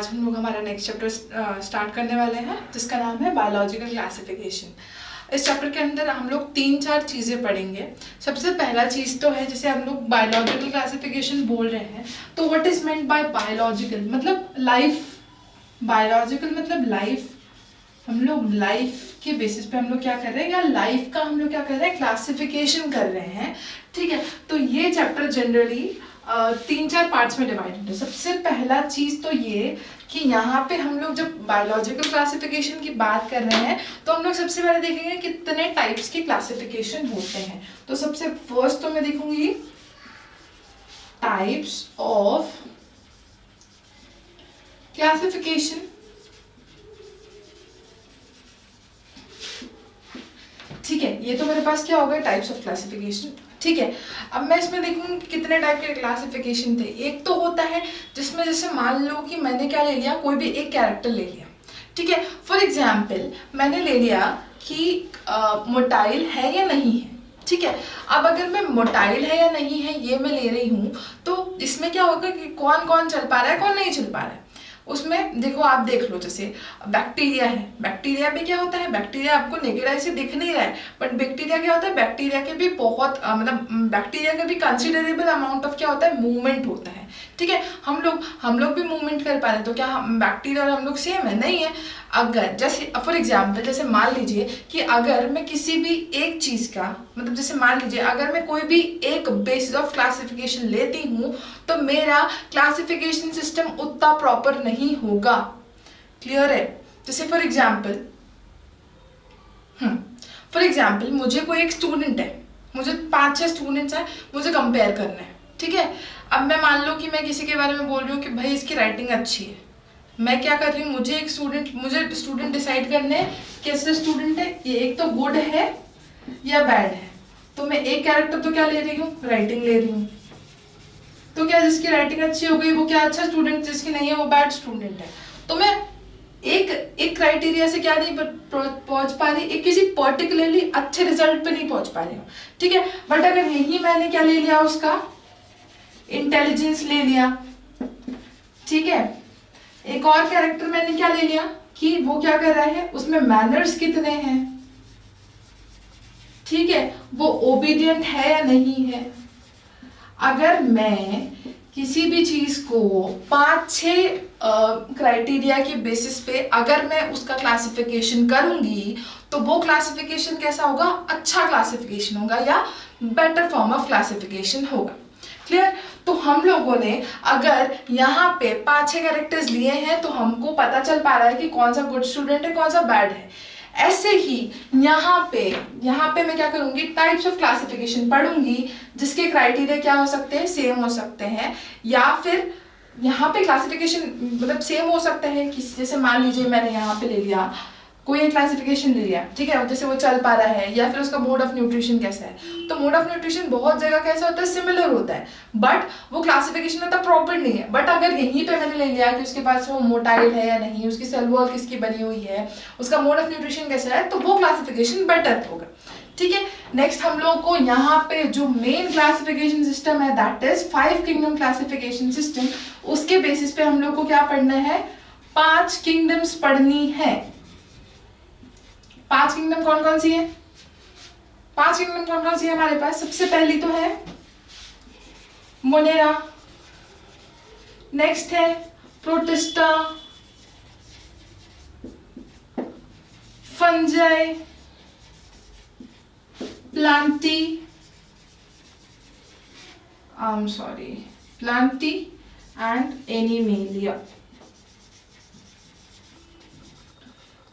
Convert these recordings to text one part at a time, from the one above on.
आज हम लोग हमारा नेक्स्ट चैप्टर स्टार्ट करने वाले हैं जिसका नाम है बायोलॉजिकल क्लासिफिकेशन। इस चैप्टर के अंदर हम लोग 3-4 चीज़ें पढ़ेंगे। सबसे पहला चीज़ तो है, जैसे हम लोग बायोलॉजिकल क्लासिफिकेशन बोल रहे हैं तो what is meant by biological मतलब लाइफ। बायोलॉजिकल मतलब लाइफ। हम लोग लाइफ के बेसिस पे हम लोग क्या कर रहे हैं, या लाइफ का हम लोग क्या कर रहे हैं, क्लासिफिकेशन कर रहे हैं। ठीक है, तो ये चैप्टर जनरली 3-4 पार्ट्स में डिवाइडेड है। सबसे पहला चीज तो ये कि यहाँ पे हम लोग जब बायोलॉजिकल क्लासिफिकेशन की बात कर रहे हैं तो हम लोग सबसे पहले देखेंगे कितने टाइप्स की क्लासिफिकेशन होते हैं। तो सबसे फर्स्ट तो मैं देखूंगी टाइप्स ऑफ क्लासिफिकेशन। ठीक है, ये तो मेरे पास क्या होगा, टाइप्स ऑफ क्लासिफिकेशन। ठीक है, अब मैं इसमें देखूंगी कितने टाइप के क्लासिफिकेशन थे। एक तो होता है जिसमें जैसे मान लो कि मैंने क्या ले लिया, कोई भी एक कैरेक्टर ले लिया। ठीक है, फॉर एग्जाम्पल मैंने ले लिया कि मोटाइल है या नहीं है। ठीक है, अब अगर मैं मोटाइल है या नहीं है ये मैं ले रही हूँ तो इसमें क्या होगा कि कौन कौन चल पा रहा है कौन नहीं चल पा रहा है। उसमें देखो, आप देख लो, जैसे बैक्टीरिया है, बैक्टीरिया में क्या होता है, बैक्टीरिया आपको नेकेड आई से दिख नहीं रहा है, बट बैक्टीरिया क्या होता है, बैक्टीरिया के भी बहुत मतलब बैक्टीरिया का भी कंसिडरेबल अमाउंट ऑफ क्या होता है, मूवमेंट होता है। ठीक है, हम लोग भी मूवमेंट कर पा रहे हैं, तो क्या बैक्टीरिया और हम लोग सेम है, नहीं है। अगर जैसे फॉर एग्जाम्पल जैसे मान लीजिए कि अगर मैं किसी भी एक चीज का मतलब जैसे मान लीजिए अगर मैं कोई भी एक बेसिस ऑफ क्लासिफिकेशन लेती हूँ तो मेरा क्लासिफिकेशन सिस्टम उतना प्रॉपर नहीं होगा। क्लियर है? जैसे फॉर एग्जाम्पल मुझे कोई एक स्टूडेंट है, मुझे 5-6 स्टूडेंट्स हैं, मुझे कंपेयर करना है। ठीक है, अब मैं मान लो कि मैं किसी के बारे में बोल रही हूँ कि भाई इसकी राइटिंग अच्छी है। मैं क्या कर रही हूँ, मुझे स्टूडेंट डिसाइड करने हैं कैसे स्टूडेंट है, ये एक तो गुड है या बैड है। तो मैं एक कैरेक्टर तो क्या ले रही हूँ, राइटिंग ले रही हूँ। तो क्या जिसकी राइटिंग अच्छी हो गई वो क्या अच्छा स्टूडेंट, जिसकी नहीं है वो बैड स्टूडेंट है। तो मैं एक क्राइटेरिया से क्या नहीं पहुंच पा रही, एक किसी पर्टिकुलरली अच्छे रिजल्ट पे नहीं पहुंच पा रही हूँ। ठीक है, बट अगर यही मैंने क्या ले लिया, उसका इंटेलिजेंस ले लिया। ठीक है, एक और कैरेक्टर मैंने क्या ले लिया कि वो क्या कर रहा है, उसमें मैनर्स कितने हैं। ठीक है, वो ओबीडियंट है या नहीं है। अगर मैं किसी भी चीज को 5-6 क्राइटेरिया के बेसिस पे अगर मैं उसका क्लासिफिकेशन करूंगी तो वो क्लासिफिकेशन कैसा होगा, अच्छा क्लासिफिकेशन होगा या बेटर फॉर्म ऑफ क्लासिफिकेशन होगा। क्लियर? तो हम लोगों ने अगर यहाँ पे 5-6 कैरेक्टर्स लिए हैं तो हमको पता चल पा रहा है कि कौन सा गुड स्टूडेंट है कौन सा बैड है। ऐसे ही यहाँ पे मैं क्या करूंगी, टाइप्स ऑफ क्लासिफिकेशन पढ़ूंगी जिसके क्राइटेरिया क्या हो सकते हैं, सेम हो सकते हैं, या फिर यहाँ पे क्लासिफिकेशन मतलब सेम हो सकते हैं कि जैसे मान लीजिए मैंने यहाँ पे ले लिया कोई एक क्लासिफिकेशन ले लिया। ठीक है, जैसे वो चल पा रहा है या फिर उसका मोड ऑफ न्यूट्रिशन कैसा है। तो मोड ऑफ न्यूट्रिशन बहुत जगह कैसा होता है, सिमिलर होता है, बट वो क्लासिफिकेशन उतना प्रॉपर नहीं है। बट अगर यहीं पे मैंने ले लिया कि उसके पास वो मोटाइल है या नहीं, उसकी सेल वॉल किसकी बनी हुई है, उसका मोड ऑफ न्यूट्रिशन कैसा है, तो वो क्लासिफिकेशन बेटर होगा। ठीक है, नेक्स्ट हम लोग को यहाँ पे जो मेन क्लासिफिकेशन सिस्टम है that is 5 kingdom classification system. उसके बेसिस पे हम लोग को क्या पढ़ना है, 5 किंगडम्स पढ़नी है। 5 किंगडम कौन कौन सी है, 5 किंगडम कौन कौन सी है हमारे पास। सबसे पहली तो है मोनेरा, नेक्स्ट है protista, fungi, Plantae and animalia.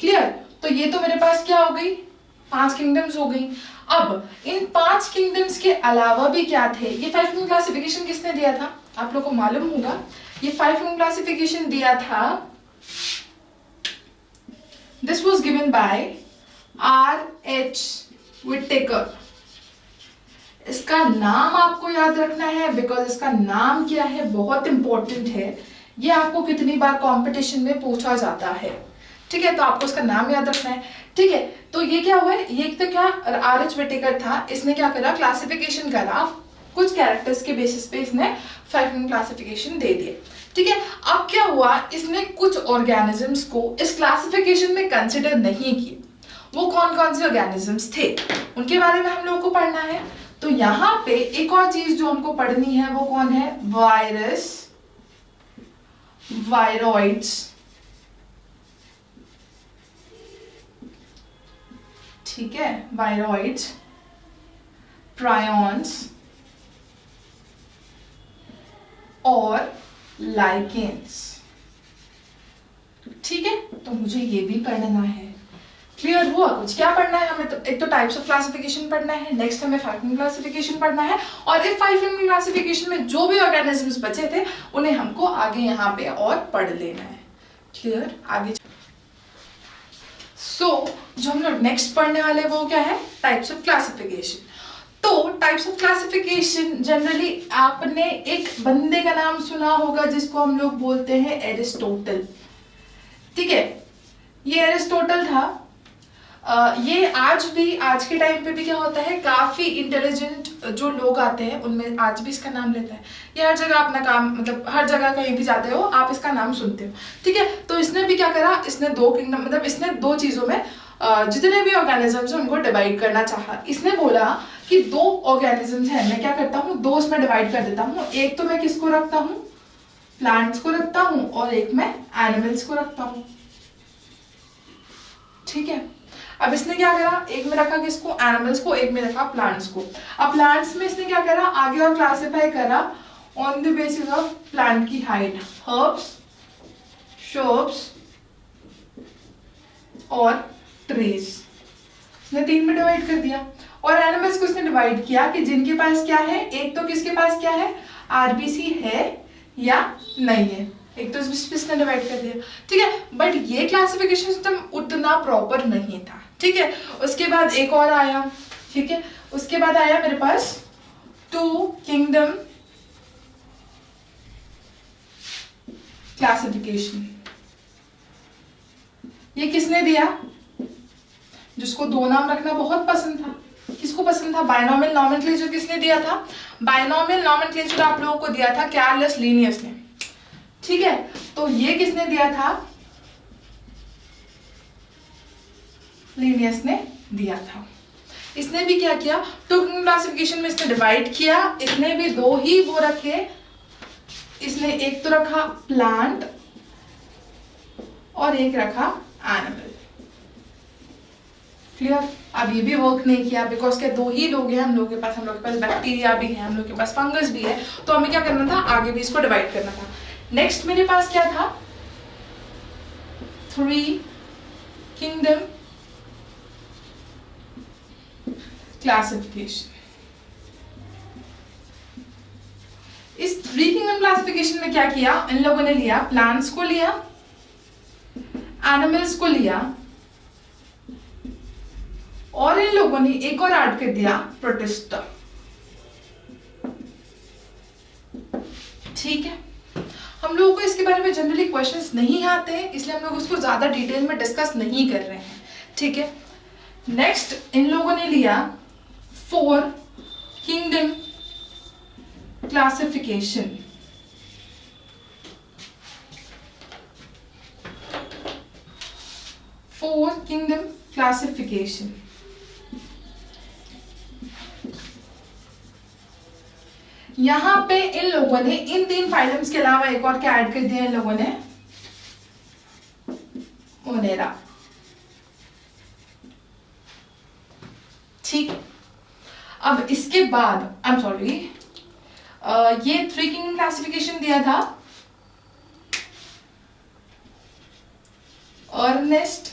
Clear? तो ये तो मेरे पास क्या हो गई, 5 किंगडम्स हो गई। अब इन 5 किंगडम्स के अलावा भी क्या थे, ये 5 किंगडम क्लासिफिकेशन किसने दिया था, आप लोगों को मालूम होगा। ये 5 किंगडम क्लासिफिकेशन दिया था, this was given by R.H. Whittaker. इसका नाम आपको याद रखना है बिकॉज इसका नाम क्या है, बहुत इंपॉर्टेंट है। ये आपको कितनी बार कंपटीशन में पूछा जाता है। ठीक है, तो आपको इसका नाम याद रखना है। ठीक है, तो ये क्या हुआ है, ये तो क्या R.H. विटेकर था, इसने क्या करा, क्लासिफिकेशन करा कुछ कैरेक्टर्स के बेसिस पे इसने 5 किंगडम क्लासिफिकेशन दे दिए। ठीक है, अब क्या हुआ, इसने कुछ ऑर्गेनिजम्स को इस क्लासिफिकेशन में कंसिडर नहीं किए। वो कौन कौन से ऑर्गेनिजम्स थे उनके बारे में हम लोगों को पढ़ना है। तो यहाँ पे एक और चीज जो हमको पढ़नी है वो कौन है, वायरस, वायरॉइड्स, ठीक है, वायरॉइड्स, प्रायॉन्स और लाइकेंस। ठीक है, तो मुझे ये भी पढ़ना है। क्लियर हुआ कुछ क्या पढ़ना है हमें? तो एक तो टाइप्स ऑफ क्लासिफिकेशन पढ़ना है, नेक्स्ट हमें 5 किंगडम क्लासिफिकेशन पढ़ना है, और इस 5 किंगडम क्लासिफिकेशन में जो भी ऑर्गेनिजम्स बचे थे उन्हें हमको आगे यहाँ पे और पढ़ लेना है। क्लियर, आगे जो हम लोग नेक्स्ट पढ़ने वाले वो क्या है, टाइप्स ऑफ क्लासिफिकेशन। तो टाइप्स ऑफ क्लासिफिकेशन जनरली आपने एक बंदे का नाम सुना होगा जिसको हम लोग बोलते हैं एरिस्टोटल। ठीक है, ये एरिस्टोटल था। ये आज के टाइम पे भी क्या होता है, काफी इंटेलिजेंट जो लोग आते हैं उनमें आज भी इसका नाम लेता है। ये हर जगह अपना काम, मतलब हर जगह कहीं भी जाते हो आप इसका नाम सुनते हो। ठीक है, तो इसने भी क्या करा, इसने दो किंगडम, मतलब इसने दो चीजों में जितने भी ऑर्गेनिजम्स हैं उनको डिवाइड करना चाहा। इसने बोला कि दो ऑर्गेनिजम्स हैं, मैं क्या करता हूँ, दो उसमें डिवाइड कर देता हूँ। एक तो मैं किसको रखता हूँ, प्लांट्स को रखता हूँ, और एक मैं एनिमल्स को रखता हूँ। ठीक है, अब इसने क्या करा, एक में रखा किसको, एनिमल्स को, एक में रखा प्लांट्स को। अब प्लांट्स में इसने क्या करा, आगे और क्लासिफाई करा on the basis of plant की हाइट, हर्ब्स, श्रब्स और ट्रीज। इसने 3 में डिवाइड कर दिया। और एनिमल्स को इसने डिवाइड किया कि जिनके पास क्या है, एक तो किसके पास क्या है, आरबीसी है या नहीं है, एक तो इसने डिवाइड कर दिया। ठीक है, बट ये क्लासिफिकेशन सिस्टम उतना प्रॉपर नहीं था। ठीक है, उसके बाद एक और आया। ठीक है, उसके बाद आया मेरे पास 2 किंगडम क्लासिफिकेशन। ये किसने दिया, जिसको 2 नाम रखना बहुत पसंद था। किसको पसंद था, बायनॉमियल नॉमेनक्लेचर किसने दिया था, बायनॉमियल नॉमेनक्लेचर आप लोगों को दिया था कैरलस लीनियस ने। ठीक है, तो ये किसने दिया था, लीनियस ने दिया था। इसने भी क्या किया, 2 किंगडम क्लासिफिकेशन में इसने डिवाइड किया। इसने भी 2 ही वो रखे, इसने एक तो रखा प्लांट और एक रखा एनिमल। क्लियर, अब ये भी वर्क नहीं किया बिकॉज क्या 2 ही लोग हैं हम लोग के पास, हम लोग के पास बैक्टीरिया भी है, हम लोग के पास फंगस भी है, तो हमें क्या करना था, आगे भी इसको डिवाइड करना था। नेक्स्ट मेरे पास क्या था, 3 किंगडम क्लासिफिकेशन। इस 3 किंगडम क्लासिफिकेशन में क्या किया, इन लोगों ने लिया, प्लांट्स को लिया, एनिमल्स को लिया, और इन लोगों ने एक और ऐड कर दिया, प्रोटिस्टा। ठीक है, हम लोगों को इसके बारे में जनरली क्वेश्चंस नहीं आते हैं, इसलिए हम लोग उसको ज्यादा डिटेल में डिस्कस नहीं कर रहे हैं। ठीक है, नेक्स्ट इन लोगों ने लिया 4 किंगडम क्लासिफिकेशन। किंगडम क्लासिफिकेशन, यहां पे इन लोगों ने इन 3 फाइलम्स के अलावा एक और क्या ऐड कर दिया, इन लोगों ने मोनेरा। ठीक, अब इसके बाद आई एम सॉरी, ये 3 किंगडम क्लासिफिकेशन दिया था अर्नेस्ट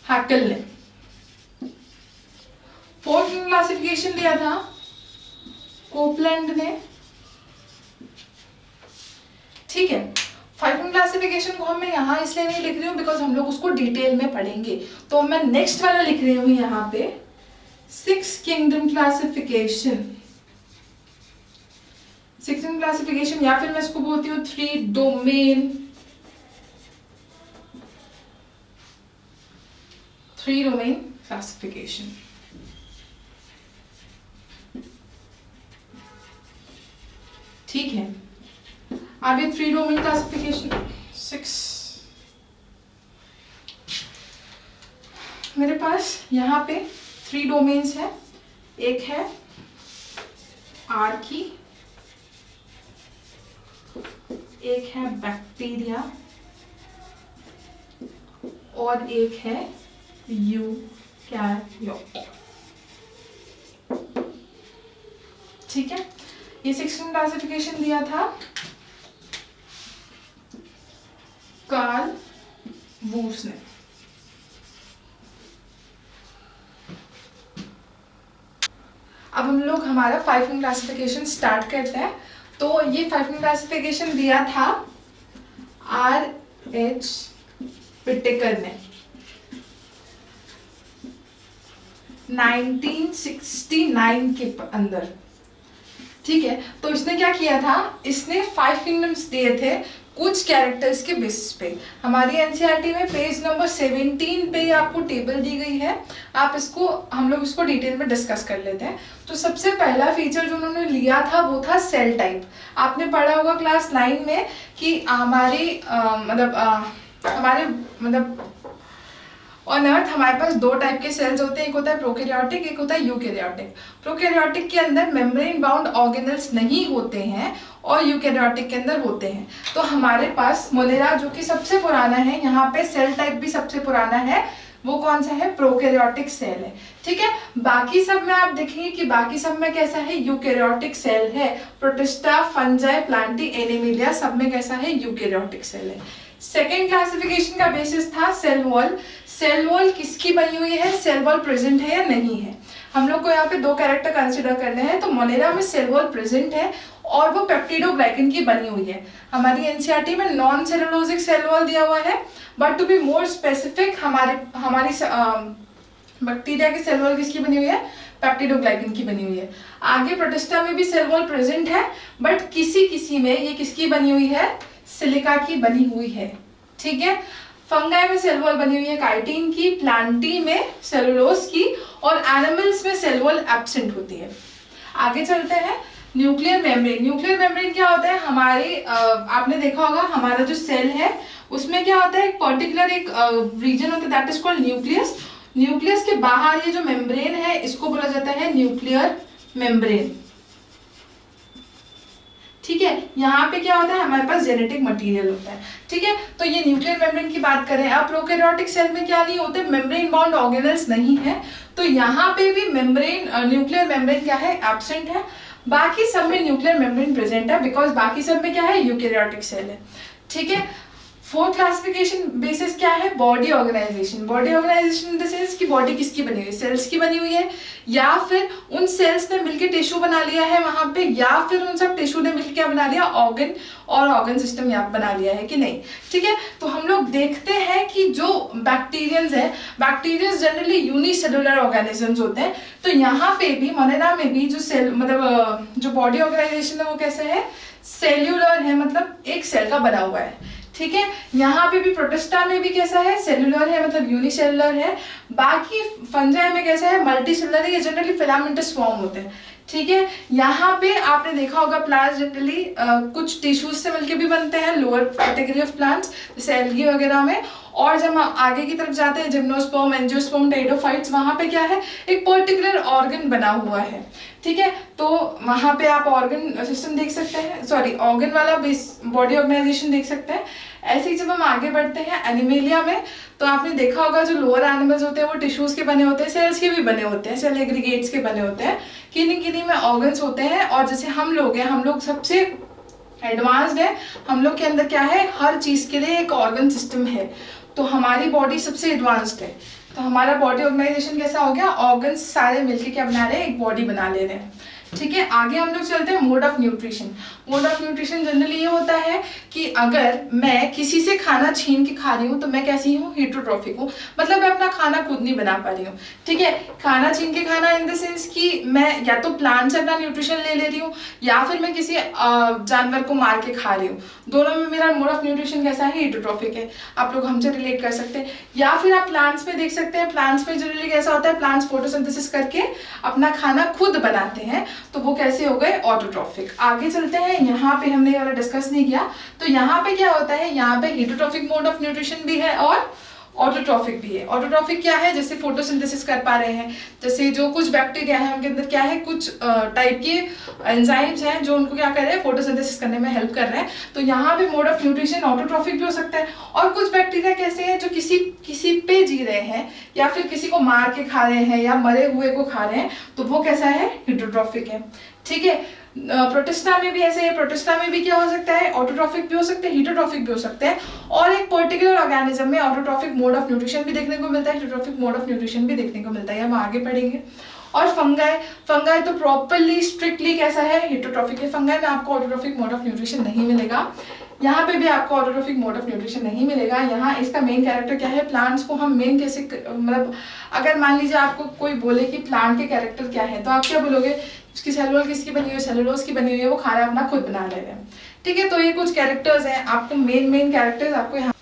हैकेल ने। 4 किंगडम क्लासिफिकेशन दिया था कोपलैंड ने। ठीक है, 5 किंगडम क्लासिफिकेशन को हम मैं यहाँ इसलिए नहीं लिख रही हूँ बिकॉज हम लोग उसको डिटेल में पढ़ेंगे, तो मैं नेक्स्ट वाला लिख रही हूँ यहाँ पे 6 किंगडम क्लासिफिकेशन। 6 किंगडम क्लासिफिकेशन, या फिर मैं इसको बोलती हूँ 3 डोमेन क्लासिफिकेशन। ठीक है, आगे 3 डोमेन क्लासिफिकेशन 6। मेरे पास यहाँ पे 3 डोमेन्स है, एक है आर्की, एक है बैक्टीरिया और एक है यूकैरियोट। ठीक है, ये 16 क्लासिफिकेशन दिया था कार्ल वूर्स ने। अब हम लोग हमारा 5 क्लासिफिकेशन स्टार्ट करते हैं। तो ये 5 क्लासिफिकेशन दिया था R.H. पिटेकर ने 1969 के अंदर। ठीक है, तो इसने क्या किया था, इसने 5 किंगडम्स दिए थे कुछ कैरेक्टर्स के बेसिस पे। हमारी एनसीईआरटी में पेज नंबर 17 पे आपको टेबल दी गई है, आप इसको, हम लोग इसको डिटेल में डिस्कस कर लेते हैं। तो सबसे पहला फीचर जो उन्होंने लिया था वो था सेल टाइप। आपने पढ़ा होगा क्लास 9 में कि हमारे ऑन अर्थ हमारे पास 2 टाइप के सेल्स होते हैं, एक होता है प्रोकैरियोटिक, एक होता है यूकैरियोटिक। प्रोकैरियोटिक के अंदर मेम्ब्रेन बाउंड ऑर्गेनल्स नहीं होते हैं और यूकैरियोटिक के अंदर होते हैं। तो हमारे पास मोनेरा जो कि सबसे पुराना है, यहाँ पे सेल टाइप भी सबसे पुराना है, वो कौन सा है, प्रोकैरियोटिक सेल है। ठीक है, बाकी सब में आप देखेंगे कि बाकी सब में कैसा है, यूकैरियोटिक सेल है। प्रोटिस्टा, फंजाई, प्लांटी, एनिमिलिया सब में कैसा है, यूकैरियोटिक सेल है। सेकेंड क्लासिफिकेशन का बेसिस था सेल वॉल। सेल वॉल किसकी बनी हुई है, सेल वॉल प्रेजेंट है या नहीं है। हम लोग को यहाँ पे 2 कैरेक्टर कंसिडर करने हैं। तो मोनेरा में सेल वॉल प्रेजेंट है और वो पेप्टिडोग्लाइकन की बनी हुई है। हमारी एनसीईआरटी में नॉन सेलुलोजिक सेल वॉल दिया हुआ है, but to be more specific हमारी बैक्टीरिया की सेल वॉल किसकी बनी हुई है, पेप्टिडोग्लाइकन की बनी हुई है। आगे प्रोटिस्टा में भी सेल वॉल प्रेजेंट है, बट किसी में ये किसकी बनी हुई है, सिलिका की बनी हुई है। ठीक है, फंगाई में सेल वॉल बनी हुई है काइटिन की, प्लांटी में सेलुलोज की, और एनिमल्स में सेल वॉल एब्सेंट होती है। आगे चलते हैं, न्यूक्लियर मेम्ब्रेन। न्यूक्लियर मेम्ब्रेन क्या होता है, हमारे आपने देखा होगा हमारा जो सेल है उसमें क्या होता है, एक पर्टिकुलर एक रीजन होता है that is called nucleus. Nucleus के बाहर ये जो मेम्ब्रेन है इसको बोला जाता है न्यूक्लियर मेम्ब्रेन। ठीक है, यहाँ पे क्या होता है, हमारे पास जेनेटिक मटेरियल होता है। ठीक है, तो ये न्यूक्लियर मेम्ब्रेन की बात करें। अब प्रोकैरियोटिक सेल में क्या नहीं होते, मेम्ब्रेन बाउंड ऑर्गेनल्स नहीं है, तो यहाँ पे भी मेम्ब्रेन, न्यूक्लियर मेम्ब्रेन क्या है, एब्सेंट है। बाकी सब में न्यूक्लियर मेम्ब्रेन प्रेजेंट है, बिकॉज बाकी सब में क्या है, यूकैरियोटिक सेल है। ठीक है, 4th क्लासिफिकेशन बेसिस क्या है, body organisation. Body organisation in the sense कि बॉडी किसकी बनी हुई है, सेल्स की बनी हुई है, या फिर उन सेल्स ने मिलकर टिश्यू बना लिया है वहां पे, या फिर उन सब टिश्यू ने मिलकर क्या बना लिया, ऑर्गन और ऑर्गन सिस्टम यहाँ बना लिया है कि नहीं। ठीक है, तो हम लोग देखते हैं कि जो बैक्टीरियंस है, बैक्टीरियंस जनरली यूनिसेलुलर ऑर्गेनिजम्स होते हैं। तो यहाँ पे भी मोनेरा में भी जो सेल जो बॉडी ऑर्गेनाइजेशन है वो कैसे है, सेल्यूलर है, मतलब एक सेल का बना हुआ है। ठीक है, यहाँ पे भी प्रोटिस्टा में भी कैसा है, सेलुलर है, मतलब यूनिसेलुलर है। बाकी फंजाई में कैसा है, मल्टी सेलुलर है, ये जनरली फिलामेंटस फॉर्म होते हैं। ठीक है, यहाँ पे आपने देखा होगा प्लांट्स जनरली कुछ टिश्यूज से मिलके भी बनते हैं, लोअर कैटेगरी ऑफ प्लांट्स जैसे एल्गी वगैरह में। और जब हम आगे की तरफ जाते हैं, जिम्नोस्पर्म, एंजियोस्पर्म, टेरिडोफाइट्स, वहां पे क्या है, एक पर्टिकुलर ऑर्गन बना हुआ है। ठीक है, तो वहां पे आप ऑर्गन सिस्टम देख सकते हैं, सॉरी ऑर्गन वाला बॉडी ऑर्गेनाइजेशन देख सकते हैं। ऐसे ही जब हम आगे बढ़ते हैं एनिमेलिया में, तो आपने देखा होगा जो लोअर एनिमल्स होते हैं वो टिश्यूज के बने होते हैं, सेल्स के भी बने होते हैं, सेल एग्रीगेट्स के बने होते हैं, किन्हीं में ऑर्गन्स होते हैं। और जैसे हम लोग हैं, हम लोग सबसे एडवांस्ड है, हम लोग के अंदर क्या है, हर चीज के लिए एक ऑर्गन सिस्टम है। तो हमारी बॉडी सबसे एडवांस्ड है। तो हमारा बॉडी ऑर्गेनाइजेशन कैसा हो गया, ऑर्गन्स सारे मिलके क्या बना रहे हैं, एक बॉडी बना ले रहे हैं। ठीक है, आगे हम लोग चलते हैं mode of nutrition. Mode of nutrition generally ये होता है कि अगर मैं किसी से खाना छीन के खा रही हूँ तो मैं कैसी हूँ, हेटरोट्रॉफिक हूँ, मतलब मैं अपना खाना खुद नहीं बना पा रही हूँ। ठीक है, खाना छीन के खाना इन द सेंस कि मैं या तो प्लांट से अपना न्यूट्रिशन ले रही हूँ, या फिर मैं किसी जानवर को मार के खा रही हूँ। दोनों में मेरा मोड ऑफ न्यूट्रिशन कैसा है, हेटरोट्रॉफिक है। आप लोग हमसे रिलेट कर सकते हैं। या फिर आप प्लांट्स में देख सकते हैं, प्लांट्स में जनरली कैसा होता है, प्लांट्स फोटोसिंथेसिस करके अपना खाना खुद बनाते हैं तो वो कैसे हो गए, ऑटोट्रॉफिक। आगे चलते हैं, यहाँ पे हमने ये वाला डिस्कस नहीं किया, तो यहाँ पे क्या होता है, यहाँ पे हेटरोट्रॉफिक मोड ऑफ न्यूट्रिशन भी है और ऑटोट्रॉफिक भी है। ऑटोट्रॉफिक क्या है, जैसे फोटोसिंथेसिस कर पा रहे हैं, जैसे जो कुछ बैक्टीरिया है उनके अंदर क्या है, कुछ टाइप के एंजाइम्स हैं जो उनको क्या कर रहे हैं, फोटोसिंथेसिस करने में हेल्प कर रहे हैं। तो यहाँ पे मोड ऑफ न्यूट्रिशन ऑटोट्रॉफिक भी हो सकता है। और कुछ बैक्टीरिया कैसे हैं जो किसी पे जी रहे हैं या फिर किसी को मार के खा रहे हैं या मरे हुए को खा रहे हैं, तो वो कैसा है, हेटरोट्रॉफिक है। ठीक है, प्रोटिस्टा में भी ऐसे है, प्रोटिस्टा में भी क्या हो सकता है, ऑटोट्रॉफिक भी हो सकते हैं, हेटरोट्रॉफिक भी हो सकते हैं। और एक पर्टिकुलर ऑर्गेनिज्म में ऑटोट्रॉफिक मोड ऑफ न्यूट्रिशन भी देखने को मिलता है, हेटरोट्रॉफिक मोड ऑफ न्यूट्रिशन भी देखने को मिलता है, हम आगे पढ़ेंगे। और फंगाई तो प्रॉपरली स्ट्रिक्टली कैसा है, हेटरोट्रॉफिक है। फंगाई में आपको ऑटोट्रॉफिक मोड ऑफ न्यूट्रिशन नहीं मिलेगा, यहाँ पे भी आपको ऑटोट्रॉफिक मोड ऑफ न्यूट्रिशन नहीं मिलेगा। यहाँ इसका मेन कैरेक्टर क्या है, प्लांट्स को हम मेन कैसे, मतलब अगर मान लीजिए आपको कोई बोले कि प्लांट के कैरेक्टर क्या है, तो आप क्या बोलोगे, उसकी सेलुलोज किसकी बनी हुई है, सेलुलोज की बनी हुई है, वो खाना अपना खुद बना ले रहे हैं। ठीक है, तो ये कुछ कैरेक्टर्स हैं, आपको मेन कैरेक्टर्स आपको यहाँ